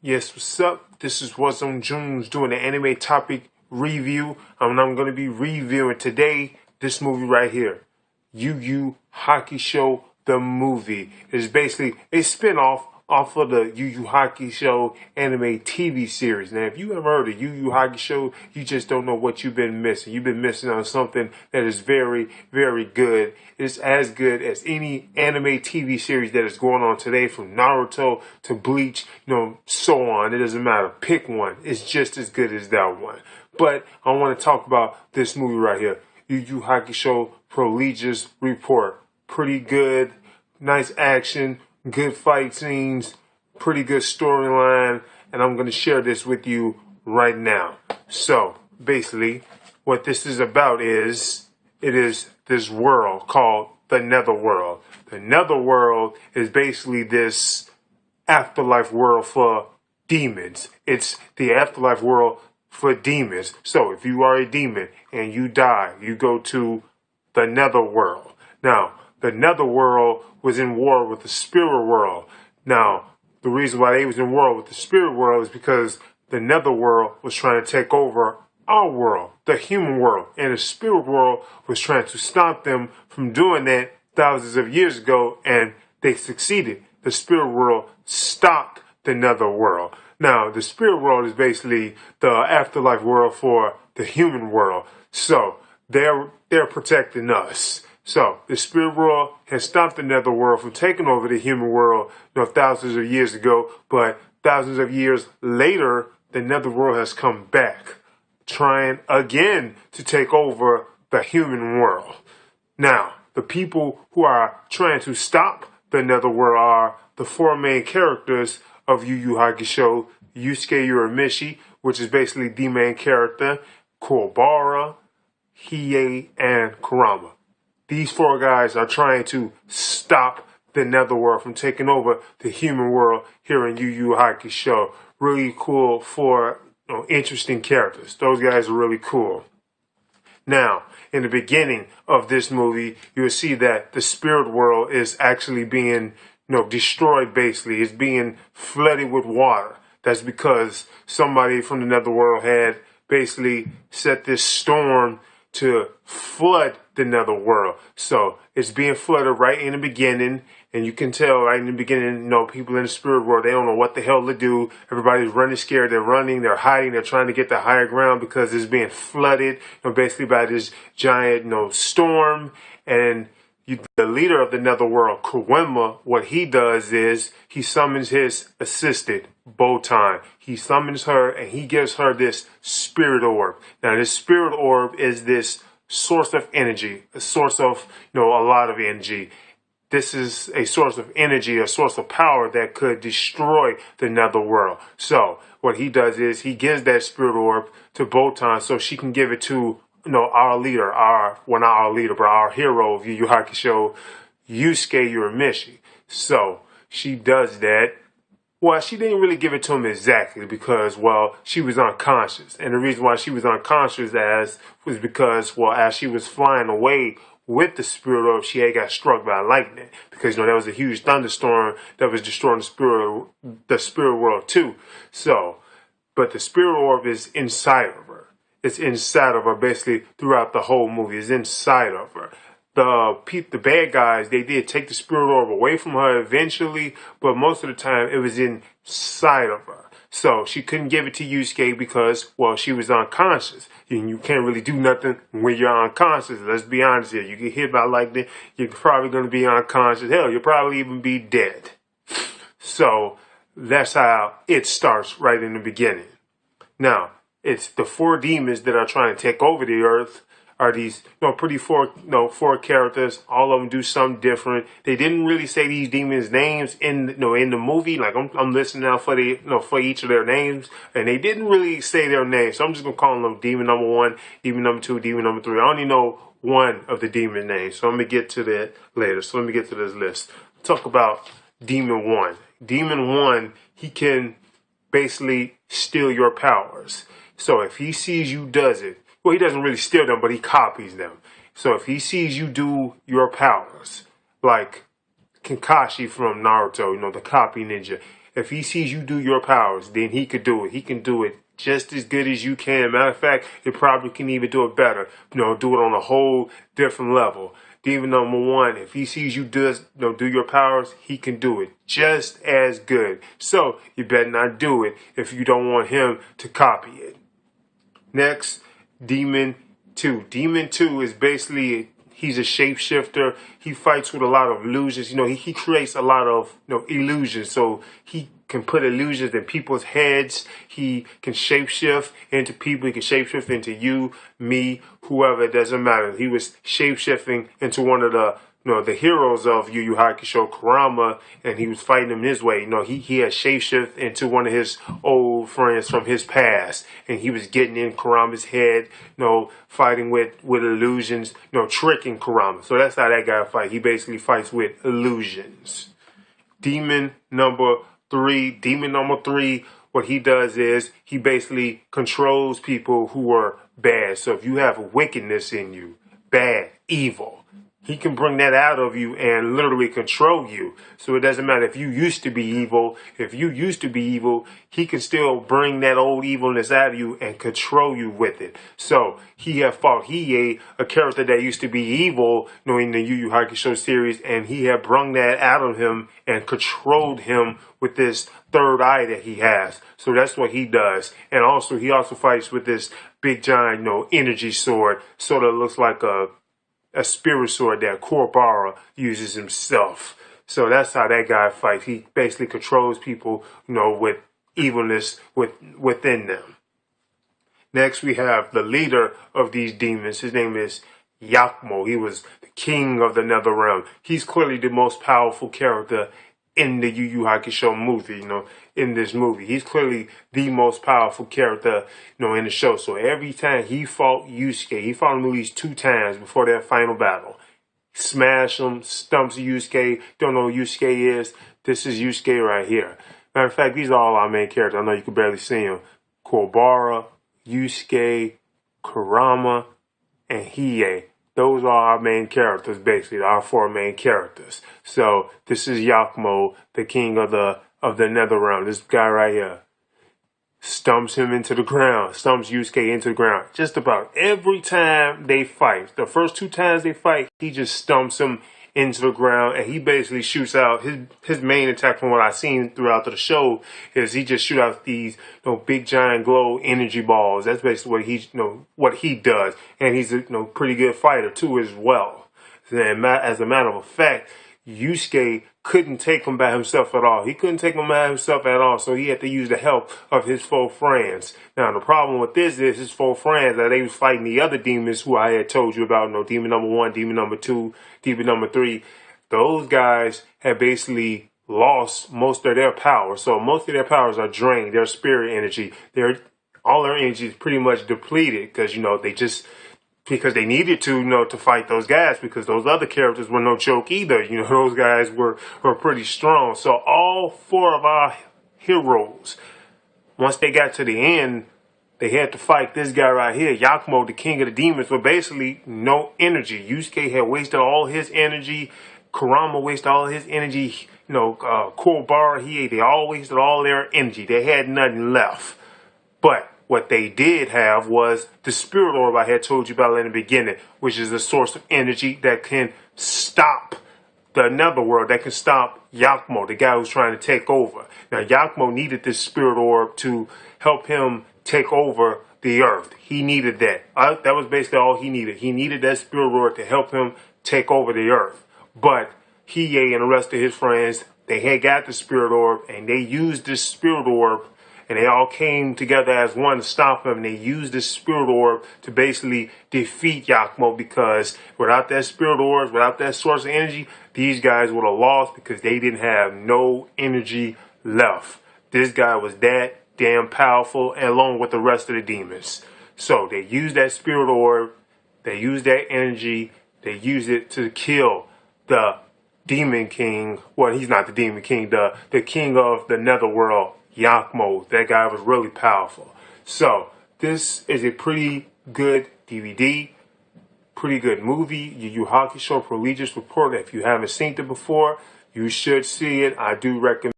Yes, what's up? This is What's on Junes doing an anime topic review. I'm going to be reviewing today this movie right here, YuYu Hakusho The Movie. It's basically a spin-off off of the YuYu Hakusho anime TV series. Now, if you ever heard of YuYu Hakusho, you just don't know what you've been missing. You've been missing on something that is very, very good. It's as good as any anime TV series that is going on today, from Naruto to Bleach, so on. It doesn't matter. Pick one. It's just as good as that one. But I want to talk about this movie right here, YuYu Hakusho Proligious Report. Pretty good. Nice action. Good fight scenes, pretty good storyline, and I'm going to share this with you right now. So, basically, what this is about is, it is this world called the Netherworld. The Netherworld is basically this afterlife world for demons. It's the afterlife world for demons. So, if you are a demon and you die, you go to the Netherworld. Now, the Netherworld was in war with the spirit world. Now, the reason why they was in war with the spirit world is because the Netherworld was trying to take over our world, the human world, and the spirit world was trying to stop them from doing that thousands of years ago, and they succeeded. The spirit world stopped the Netherworld. Now, the spirit world is basically the afterlife world for the human world. So, they're protecting us. So, the spirit world has stopped the Netherworld from taking over the human world, thousands of years ago, but thousands of years later, the Netherworld has come back, trying again to take over the human world. Now, the people who are trying to stop the Netherworld are the four main characters of YuYu Hakusho: Yusuke Urameshi, which is basically the main character, Kuwabara, Hiei, and Kurama. These four guys are trying to stop the Netherworld from taking over the human world here in YuYu Hakusho. Really cool for interesting characters. Those guys are really cool. Now, in the beginning of this movie, you will see that the spirit world is actually being destroyed. Basically, it's being flooded with water. That's because somebody from the Netherworld had basically set this storm to flood the Netherworld. So it's being flooded right in the beginning, and you can tell right in the beginning, people in the spirit world, they don't know what the hell to do. Everybody's running scared. They're running, they're hiding, they're trying to get to higher ground because it's being flooded, basically by this giant, storm. And the leader of the Netherworld, Kurama, what he does is he summons his assistant, Botan. He summons her and he gives her this spirit orb. Now, this spirit orb is this source of energy, a source of, a lot of energy. This is a source of energy, a source of power that could destroy the Netherworld. So what he does is he gives that spirit orb to Botan so she can give it to our leader, not our leader, but our hero of YuYu Hakusho, Yusuke Urameshi. So she does that. Well, she didn't really give it to him exactly because, she was unconscious. And the reason why she was unconscious was because, as she was flying away with the spirit orb, she had got struck by lightning. Because, there was a huge thunderstorm that was destroying the spirit world too. So, but the spirit orb is inside of her. It's inside of her basically throughout the whole movie. It's inside of her. The bad guys, they did take the spirit orb away from her eventually, but most of the time it was inside of her. So she couldn't give it to Yusuke because, she was unconscious. And you can't really do nothing when you're unconscious. Let's be honest here. You get hit by lightning, you're probably going to be unconscious. Hell, you'll probably even be dead. So that's how it starts right in the beginning. Now, it's the four demons that are trying to take over the earth. Are these four characters? All of them do something different. They didn't really say these demons' names in the movie. Like I'm listening now for for each of their names, and they didn't really say their names. So I'm just gonna call them demon number 1, demon number 2, demon number 3. I only know one of the demon names, so I'm gonna get to that later. So let me get to this list. Talk about demon 1. Demon 1, he can basically steal your powers. So if he sees you does it. Well, he doesn't really steal them, but he copies them. So if he sees you do your powers, like Kakashi from Naruto, the copy ninja, If he sees you do your powers, then he could do it. He can do it just as good as you can. Matter of fact, he probably can even do it better. Do it on a whole different level. Demon number one, if he sees you do your powers, he can do it just as good. So you better not do it if you don't want him to copy it. Next, Demon 2. Demon 2 is basically, he's a shapeshifter. He fights with a lot of illusions. He creates a lot of illusions. So he can put illusions in people's heads. He can shapeshift into people. He can shapeshift into you, me, whoever. It doesn't matter. He was shapeshifting into one of the heroes of YuYu Hakusho, Kurama, and he was fighting him his way. He had shapeshift into one of his old friends from his past, and he was getting in Kurama's head, fighting with illusions, tricking Kurama. So that's how that guy fights. He basically fights with illusions. Demon number 3, what he does is he basically controls people who are bad. So if you have wickedness in you, bad, evil, he can bring that out of you and literally control you. So it doesn't matter if you used to be evil. If you used to be evil, he can still bring that old evilness out of you and control you with it. So he had fought Hiei, a character that used to be evil, in the YuYu Hakusho series, and he had brung that out of him and controlled him with this third eye that he has. So that's what he does. And also, he also fights with this big giant, energy sword. Sort of looks like a spirit sword that Kuwabara uses himself. So that's how that guy fights. He basically controls people, with evilness within them. Next, we have the leader of these demons. His name is Yakumo. He was the king of the Nether Realm. He's clearly the most powerful character in the YuYu Hakusho movie, in this movie. He's clearly the most powerful character, in the show. So every time he fought Yusuke, he fought him at least 2 times before that final battle. Smash him, stumps Yusuke. Don't know who Yusuke is. This is Yusuke right here. Matter of fact, these are all our main characters. I know you can barely see them. Kuwabara, Yusuke, Kurama, and Hiei. Those are our main characters, basically, our 4 main characters. So this is Yakumo, the king of the Nether Realm. This guy right here stumps him into the ground, stumps Yusuke into the ground. Just about every time they fight. The first 2 times they fight, he just stumps him into the ground, and he basically shoots out his main attack. From what I've seen throughout the show is he just shoot out these big giant glow energy balls. That's basically what he does, and he's a pretty good fighter too as well. And as a matter of fact, Yusuke couldn't take him by himself at all. He couldn't take him by himself at all, so he had to use the help of his 4 friends. Now, the problem with this is his 4 friends, that they was fighting the other demons who I had told you about, demon number 1, demon number 2, demon number 3. Those guys had basically lost most of their power. So most of their powers are drained, their spirit energy. All their energy is pretty much depleted because, because they needed to, to fight those guys, because those other characters were no joke either. Those guys were pretty strong. So all 4 of our heroes, once they got to the end, they had to fight this guy right here, Yakumo, the king of the demons, with basically no energy. Yusuke had wasted all his energy. Kurama wasted all his energy. Kuwabara, Hiei, they all wasted all their energy. They had nothing left. But what they did have was the spirit orb I had told you about in the beginning, which is a source of energy that can stop the netherworld, that can stop Yakumo, the guy who's trying to take over. Now, Yakumo needed this spirit orb to help him take over the earth. He needed that. That was basically all he needed. He needed that spirit orb to help him take over the earth. But Hiei and the rest of his friends, they had got the spirit orb, and they used this spirit orb, and they all came together as one to stop him. And they used this spirit orb to basically defeat Yakumo, because without that spirit orb, without that source of energy, these guys would have lost because they didn't have no energy left. This guy was that damn powerful, and along with the rest of the demons. So they used that spirit orb, they used that energy, they used it to kill the demon king. Well, he's not the demon king, the king of the netherworld, Yakumo. That guy was really powerful. So this is a pretty good DVD, pretty good movie. YuYu Hakusho Proligious Report. If you haven't seen it before, you should see it. I do recommend